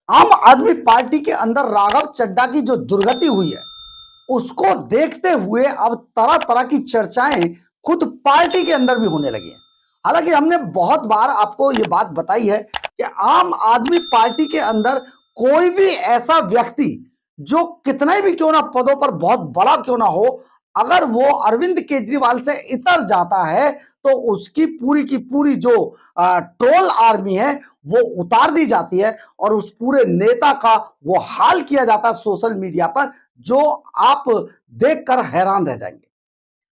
आम आदमी पार्टी के अंदर राघव चड्ढा की जो दुर्गति हुई है उसको देखते हुए अब तरह तरह की चर्चाएं खुद पार्टी के अंदर भी होने लगी हैं। हालांकि हमने बहुत बार आपको ये बात बताई है कि आम आदमी पार्टी के अंदर कोई भी ऐसा व्यक्ति जो कितना भी क्यों ना पदों पर बहुत बड़ा क्यों ना हो, अगर वो अरविंद केजरीवाल से इतर जाता है तो उसकी पूरी की पूरी जो ट्रोल आर्मी है वो उतार दी जाती है और उस पूरे नेता का वो हाल किया जाता है सोशल मीडिया पर, जो आप देखकर हैरान रह जाएंगे।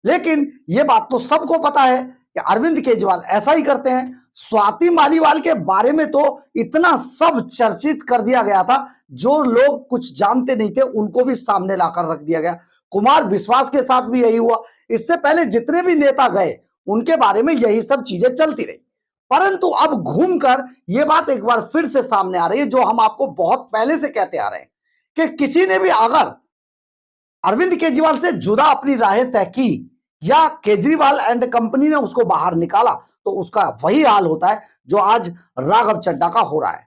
लेकिन यह बात तो सबको पता है कि अरविंद केजरीवाल ऐसा ही करते हैं। स्वाति मालीवाल के बारे में तो इतना सब चर्चित कर दिया गया था, जो लोग कुछ जानते नहीं थे उनको भी सामने लाकर रख दिया गया। कुमार विश्वास के साथ भी यही हुआ। इससे पहले जितने भी नेता गए उनके बारे में यही सब चीजें चलती रही, परंतु अब घूमकर यह बात एक बार फिर से सामने आ रही है, जो हम आपको बहुत पहले से कहते आ रहे हैं कि किसी ने भी अगर अरविंद केजरीवाल से जुदा अपनी राहें तय की या केजरीवाल एंड कंपनी ने उसको बाहर निकाला तो उसका वही हाल होता है जो आज राघव चड्ढा का हो रहा है।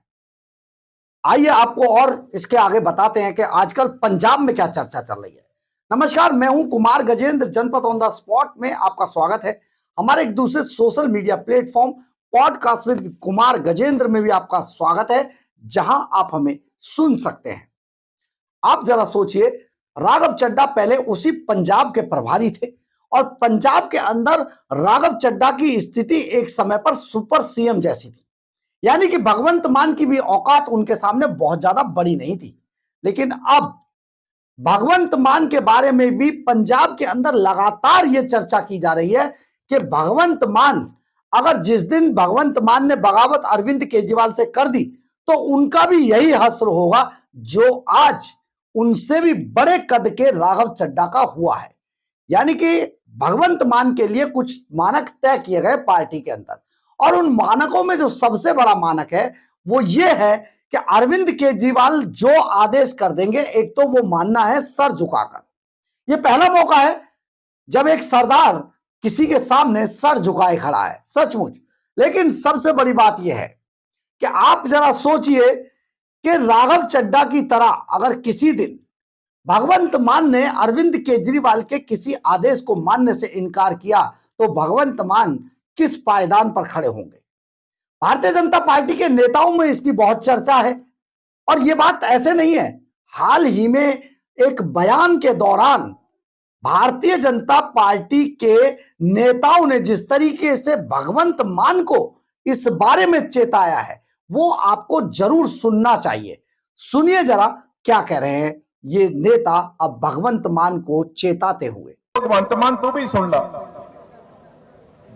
आइए आपको और इसके आगे बताते हैं कि आजकल पंजाब में क्या चर्चा चल रही है। नमस्कार, मैं हूं कुमार गजेंद्र। जनपद ऑन द स्पॉट में आपका स्वागत है। हमारे एक दूसरे social media platform podcast with Kumar Gajendra में भी आपका स्वागत है, जहां आप हमें सुन सकते हैं। आप जरा सोचिए, राघव चड्ढा पहले उसी पंजाब के प्रभारी थे और पंजाब के अंदर राघव चड्ढा की स्थिति एक समय पर सुपर सीएम जैसी थी, यानी कि भगवंत मान की भी औकात उनके सामने बहुत ज्यादा बड़ी नहीं थी। लेकिन अब भगवंत मान के बारे में भी पंजाब के अंदर लगातार यह चर्चा की जा रही है कि भगवंत मान, अगर जिस दिन भगवंत मान ने बगावत अरविंद केजरीवाल से कर दी तो उनका भी यही हश्र होगा जो आज उनसे भी बड़े कद के राघव चड्ढा का हुआ है। यानी कि भगवंत मान के लिए कुछ मानक तय किए गए पार्टी के अंदर, और उन मानकों में जो सबसे बड़ा मानक है वो ये है कि अरविंद केजरीवाल जो आदेश कर देंगे, एक तो वो मानना है सर झुकाकर। ये पहला मौका है जब एक सरदार किसी के सामने सर झुकाए खड़ा है, सचमुच। लेकिन सबसे बड़ी बात यह है कि आप जरा सोचिए कि राघव चड्ढा की तरह अगर किसी दिन भगवंत मान ने अरविंद केजरीवाल के किसी आदेश को मानने से इनकार किया तो भगवंत मान किस पायदान पर खड़े होंगे। भारतीय जनता पार्टी के नेताओं में इसकी बहुत चर्चा है, और यह बात ऐसे नहीं है। हाल ही में एक बयान के दौरान भारतीय जनता पार्टी के नेताओं ने जिस तरीके से भगवंत मान को इस बारे में चेताया है वो आपको जरूर सुनना चाहिए। सुनिए जरा क्या कह रहे हैं ये नेता अब भगवंत मान को चेताते हुए। भगवंत मान तू भी सुन ला,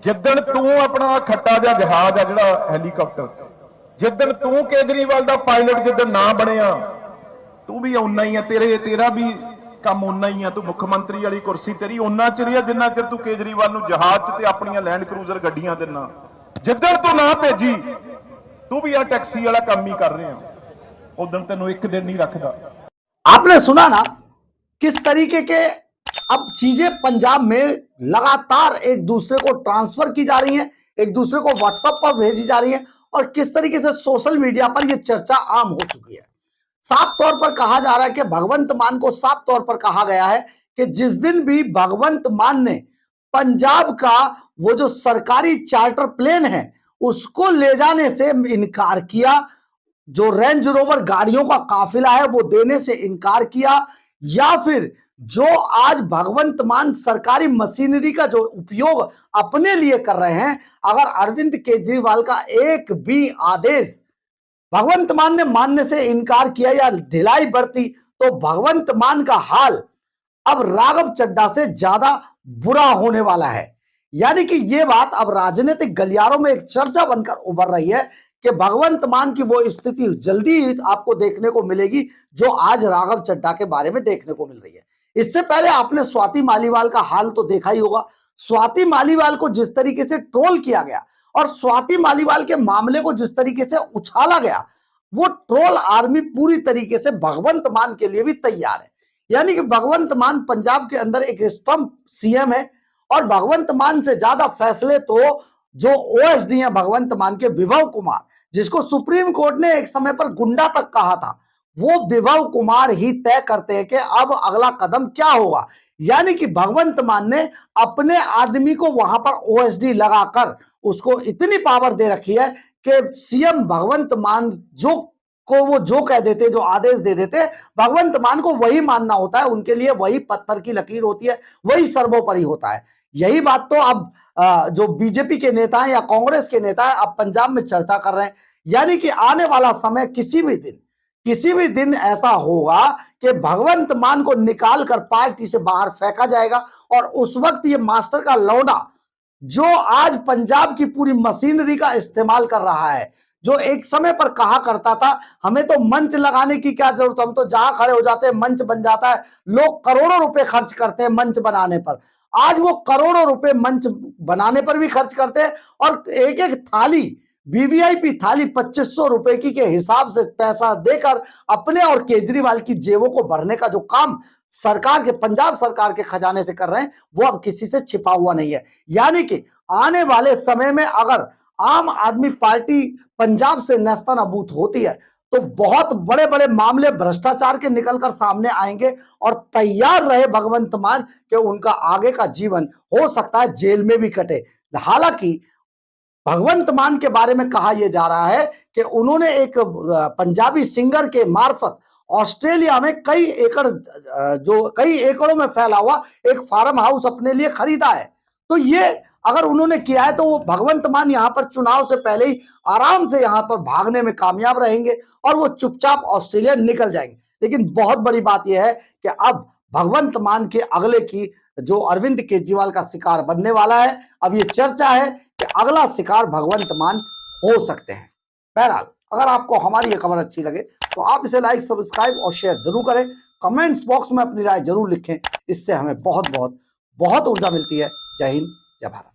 जिदन तू अपना खट्टा जा जहाज आ जिहड़ा हैलीकाप्टर, जिदन तू केजरीवाल दा पायलट जिदन ना बनिया, तू भी उन्ना ही है, तेरा भी काम उन्ना ही है। तू मुख्यमंत्री वाली कुर्सी तेरी उन्ना चिर है जिन्ना चिर तू केजरीवाल नूं जहाज ते अपनी लैंड क्रूजर गड्डियां देना। जिदन तू ना भेजी तू भी आ टैक्सी वाला काम ही कर रहे हैं, उदन तेनों एक दिन नहीं रखदा। आपने सुना ना किस तरीके के अब चीजें पंजाब में लगातार एक दूसरे को ट्रांसफर की जा रही हैं, एक दूसरे को व्हाट्सएप पर भेजी जा रही हैं, और किस तरीके से सोशल मीडिया पर यह चर्चा आम हो चुकी है। साफ तौर पर कहा जा रहा है कि भगवंत मान को साफ तौर पर कहा गया है कि जिस दिन भी भगवंत मान ने पंजाब का वो जो सरकारी चार्टर प्लेन है उसको ले जाने से इनकार किया, जो रेंज रोवर गाड़ियों का काफिला है वो देने से इनकार किया, या फिर जो आज भगवंत मान सरकारी मशीनरी का जो उपयोग अपने लिए कर रहे हैं, अगर अरविंद केजरीवाल का एक भी आदेश भगवंत मान ने मानने से इनकार किया या ढिलाई बरती तो भगवंत मान का हाल अब राघव चड्ढा से ज्यादा बुरा होने वाला है। यानी कि यह बात अब राजनीतिक गलियारों में एक चर्चा बनकर उभर रही है कि भगवंत मान की वो स्थिति जल्दी आपको देखने को मिलेगी जो आज राघव चड्ढा के बारे में देखने को मिल रही है। इससे पहले आपने स्वाति मालीवाल का हाल तो देखा ही होगा। स्वाति मालीवाल को जिस तरीके से ट्रोल किया गया और स्वाति मालीवाल के मामले को जिस तरीके से उछाला गया, वो ट्रोल आर्मी पूरी तरीके से भगवंत मान के लिए भी तैयार है। यानी कि भगवंत मान पंजाब के अंदर एक स्तंभ सीएम है, और भगवंत मान से ज्यादा फैसले तो जो ओएसडी हैं भगवंत मान के, विभव कुमार, जिसको सुप्रीम कोर्ट ने एक समय पर गुंडा तक कहा था, वो विभव कुमार ही तय करते हैं कि अब अगला कदम क्या होगा। यानी कि भगवंत मान ने अपने आदमी को वहां पर ओएसडी लगाकर उसको इतनी पावर दे रखी है कि सीएम भगवंत मान वो जो कह देते, जो आदेश दे देते, भगवंत मान को वही मानना होता है। उनके लिए वही पत्थर की लकीर होती है, वही सर्वोपरि होता है। यही बात तो अब जो बीजेपी के नेता हैं या कांग्रेस के नेता हैं अब पंजाब में चर्चा कर रहे हैं। यानी कि आने वाला समय किसी भी दिन ऐसा होगा कि भगवंत मान को निकाल कर पार्टी से बाहर फेंका जाएगा। और उस वक्त ये मास्टर का लौंडा जो आज पंजाब की पूरी मशीनरी का इस्तेमाल कर रहा है, जो एक समय पर कहा करता था हमें तो मंच लगाने की क्या जरूरत, हम तो जहां खड़े हो जाते हैं मंच बन जाता है, लोग करोड़ों रुपए खर्च करते हैं मंच बनाने पर। आज वो करोड़ों रुपए मंच बनाने पर भी खर्च करते हैं और एक एक थाली, वीवीआईपी थाली 2500 रुपए की के हिसाब से पैसा देकर अपने और केजरीवाल की जेबों को भरने का जो काम सरकार के, पंजाब सरकार के खजाने से कर रहे हैं, वो अब किसी से छिपा हुआ नहीं है। यानी कि आने वाले समय में अगर आम आदमी पार्टी पंजाब से नेस्तनाबूद होती है तो बहुत बड़े बड़े मामले भ्रष्टाचार के निकलकर सामने आएंगे। और तैयार रहे भगवंत मान कि उनका आगे का जीवन हो सकता है जेल में भी कटे। हालांकि भगवंत मान के बारे में कहा यह जा रहा है कि उन्होंने एक पंजाबी सिंगर के मार्फत ऑस्ट्रेलिया में कई एकड़ों में फैला हुआ एक फार्म हाउस अपने लिए खरीदा है। तो ये अगर उन्होंने किया है तो वो भगवंत मान यहां पर चुनाव से पहले ही आराम से यहां पर भागने में कामयाब रहेंगे और वो चुपचाप ऑस्ट्रेलिया निकल जाएंगे। लेकिन बहुत बड़ी बात यह है कि अब भगवंत मान के अगले की जो अरविंद केजरीवाल का शिकार बनने वाला है, अब ये चर्चा है कि अगला शिकार भगवंत मान हो सकते हैं। बहरहाल अगर आपको हमारी ये खबर अच्छी लगे तो आप इसे लाइक, सब्सक्राइब और शेयर जरूर करें। कमेंट्स बॉक्स में अपनी राय जरूर लिखें, इससे हमें बहुत बहुत बहुत ऊर्जा मिलती है। जय हिंद, जय भारत।